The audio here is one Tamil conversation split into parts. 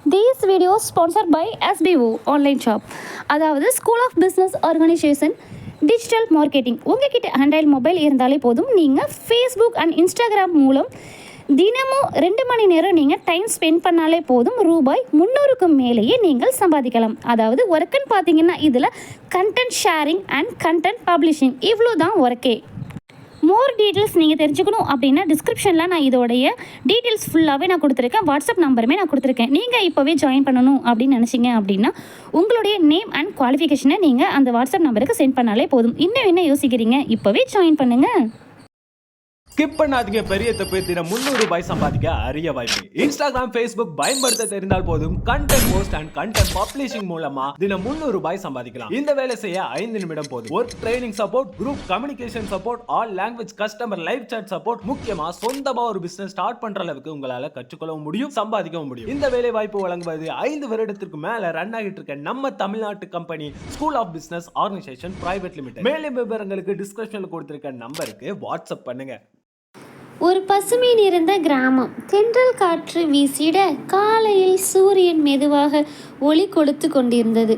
These videos sponsored by SBO online shop. அதாவது school of business organisation digital marketing. உங்ககிட்ட ஆண்ட்ராய்டு மொபைல் இருந்தாலே போதும், நீங்கள் ஃபேஸ்புக் அண்ட் இன்ஸ்டாகிராம் மூலம் தினமும் 2 மணி நேரம் நீங்கள் டைம் ஸ்பெண்ட் பண்ணாலே போதும், ரூபாய் 300க்கு மேலேயே நீங்கள் சம்பாதிக்கலாம். அதாவது ஒர்க்குன்னு பார்த்தீங்கன்னா இதில் content sharing and content publishing இவ்வளோ தான் ஒர்க்கே. மோர் டீட்டெயில்ஸ் நீங்கள் தெரிஞ்சுக்கணும் அப்படின்னா டிஸ்கிரிப்ஷனில் நான் இதோடைய டீட்டெயில்ஸ் ஃபுல்லாகவே நான் கொடுத்துருக்கேன். வாட்ஸ்அப் நம்பருமே நான் கொடுத்துருக்கேன். நீங்கள் இப்போவே ஜாயின் பண்ணணும் அப்படின்னு நினச்சிங்க அப்படின்னா உங்களுடைய நேம் அண்ட் குவாலிஃபிகேஷனை நீங்கள் அந்த வாட்ஸ்அப் நம்பருக்கு சென்ட் பண்ணாலே போதும். இன்னும் என்ன யோசிக்கிறீங்க? இப்போவே ஜாயின் பண்ணுங்கள். ஸ்கிப் பண்ணாதீங்க. பெரிய தப்பு. தினம் 300 ரூபாய் சம்பாதிக்க அரிய வாய்ப்பு. இன்ஸ்டாகிராம், ஃபேஸ்புக் பயன்படுத்த தெரிந்தால் போதும், content post and content publishing மூலமா தினம் 300 ரூபாய் சம்பாதிக்கலாம். இந்த வேலை செய்ய 5 நிமிடம் போதும். Work training support, group communication support, all language customer live chat support, முக்கியமா சொந்தமா ஒரு பிசினஸ் ஸ்டார்ட் பண்ற அளவுக்கு உங்களால கற்றுக்கொள்ளவும் முடியும், சம்பாதிக்கவும் முடியும். இந்த வேலை வாய்ப்பு வழங்குவது 5 வருடத்திற்கு மேல ரன் ஆகிட்டு இருக்க நம்ம தமிழ்நாட்டு company school of business organisation private limited. மேலும் விவரங்களுக்கு டிஸ்கிரிப்ஷன்ல கொடுத்திருக்க நம்பருக்கு வாட்ஸ்அப் பண்ணுங்க. ஒரு பசுமை நிறைந்த கிராமம். தென்றல் காற்று வீசிட காலையில் சூரியன் மெதுவாக ஒளி கொடுத்து கொண்டிருந்தது.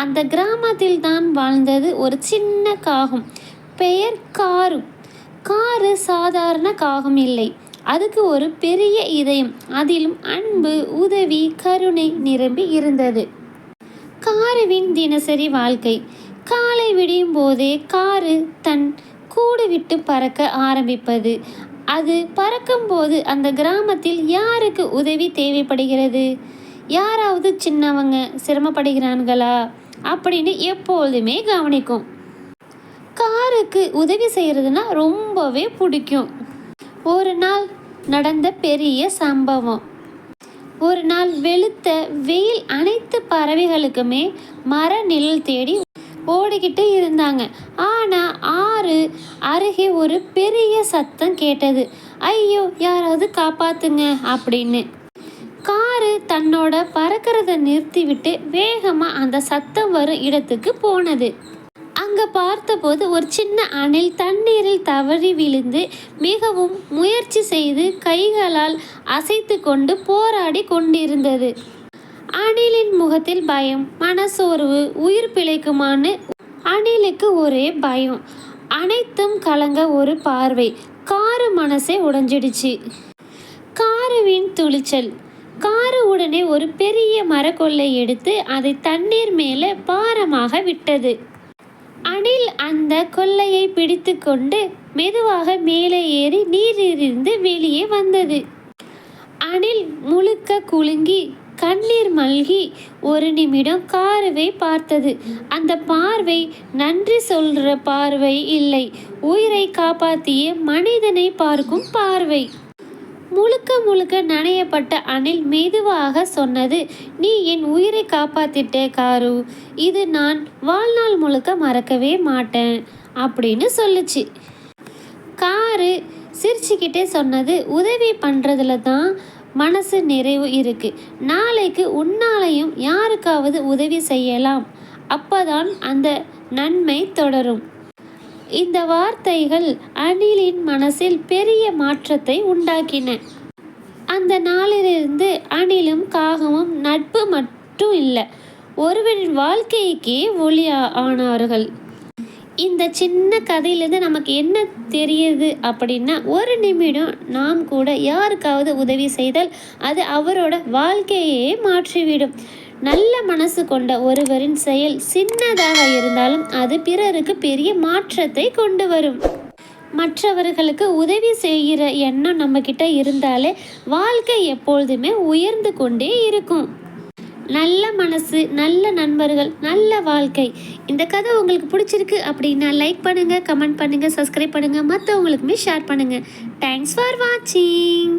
அந்த கிராமத்தில் தான் வாழ்ந்தது ஒரு சின்ன காகம். பெயர் காரு. காரு சாதாரண காகம் இல்லை, அதுக்கு ஒரு பெரிய இதயம், அதிலும் அன்பு, உதவி, கருணை நிரம்பி இருந்தது. காருவின் தினசரி வாழ்க்கை. காலை விடியும் போதே காரு தன் கூடு விட்டு பறக்க ஆரம்பிப்பது. அது பறக்கும்போது அந்த கிராமத்தில் யாருக்கு உதவி தேவைப்படுகிறது, யாராவது சின்னவங்க சிரமப்படுகிறாங்களா அப்படின்னு எப்பொழுதுமே கவனிக்கும். காருக்கு உதவி செய்கிறதுனா ரொம்பவே பிடிக்கும். ஒரு நாள் நடந்த பெரிய சம்பவம். ஒரு நாள் வெளுத்த வெயில் அனைத்து பறவைகளுக்குமே மர நிழல் தேடி ஓடிக்கிட்டு இருந்தாங்க. ஆனால் ஆறு அருகே ஒரு பெரிய சத்தம் கேட்டது. ஐயோ, யாராவது காப்பாத்துங்க அப்படின்னு. காரு தன்னோட பறக்கிறத நிறுத்திவிட்டு வேகமாக அந்த சத்தம் வரும் இடத்துக்கு போனது. அங்கே பார்த்தபோது ஒரு சின்ன அணில் தண்ணீரில் தவறி விழுந்து மிகவும் முயற்சி செய்து கைகளால் அசைத்து கொண்டு போராடி கொண்டிருந்தது. அணிலின் முகத்தில் பயம், மனசோர்வு, உயிர் பிழைக்குமான்னு அணிலுக்கு ஒரே பயம். அனைத்தும் கலங்க ஒரு பார்வை. காரு மனசே உடைஞ்சிடுச்சு. காருவின் துளிச்சல். காரு உடனே ஒரு பெரிய மரக்கொல்லை எடுத்து அதை தண்ணீர் மேலே பாரமாக விட்டது. அணில் அந்த கொல்லையை பிடித்து கொண்டு மெதுவாக மேலே ஏறி நீரிலிருந்து வெளியே வந்தது. அணில் முழுக்க குலுங்கி கண்ணீர் மல்கி ஒரு நிமிடம் காருவை பார்த்தது. அந்த பார்வை நன்றி சொல்ற பார்வை இல்லை, உயிரை காப்பாற்றிய மனிதனை பார்க்கும் பார்வை. முழுக்க முழுக்க நனையப்பட்ட அணில் மெதுவாக சொன்னது, நீ என் உயிரை காப்பாத்திட்டே காரு, இது நான் வாழ்நாள் முழுக்க மறக்கவே மாட்டேன் அப்படின்னு சொல்லுச்சு. காரு சிரிச்சுக்கிட்டே சொன்னது, உதவி பண்ணுறதுல தான் மனசு நிறைவு இருக்கு. நாளைக்கு உன்னாலையும் யாருக்காவது உதவி செய்யலாம், அப்பதான் அந்த நன்மை தொடரும். இந்த வார்த்தைகள் அணிலின் மனசில் பெரிய மாற்றத்தை உண்டாக்கின. அந்த நாளிலிருந்து அணிலும் காகமும் நட்பு மட்டும் இல்லை, ஒருவரின் வாழ்க்கைக்கே ஒளி ஆனார்கள். இந்த சின்ன கதையிலேருந்து நமக்கு என்ன தெரியுது அப்படின்னா, ஒரு நிமிடம் நாம் கூட யாருக்காவது உதவி செய்தால் அது அவரோட வாழ்க்கையே மாற்றிவிடும். நல்ல மனசு கொண்ட ஒருவரின் செயல் சின்னதாக இருந்தாலும் அது பிறருக்கு பெரிய மாற்றத்தை கொண்டு வரும். மற்றவர்களுக்கு உதவி செய்கிற எண்ணம் நம்மக்கிட்ட இருந்தாலே வாழ்க்கை எப்பொழுதுமே உயர்ந்து கொண்டே இருக்கும். நல்ல மனசு, நல்ல நண்பர்கள், நல்ல வாழ்க்கை. இந்த கதை உங்களுக்கு பிடிச்சிருக்கு அப்படின்னா லைக் பண்ணுங்கள், கமெண்ட் பண்ணுங்கள், சப்ஸ்கிரைப் பண்ணுங்கள், மற்றவங்களுக்குமே ஷேர் பண்ணுங்கள். தேங்க்ஸ் ஃபார் வாட்சிங்.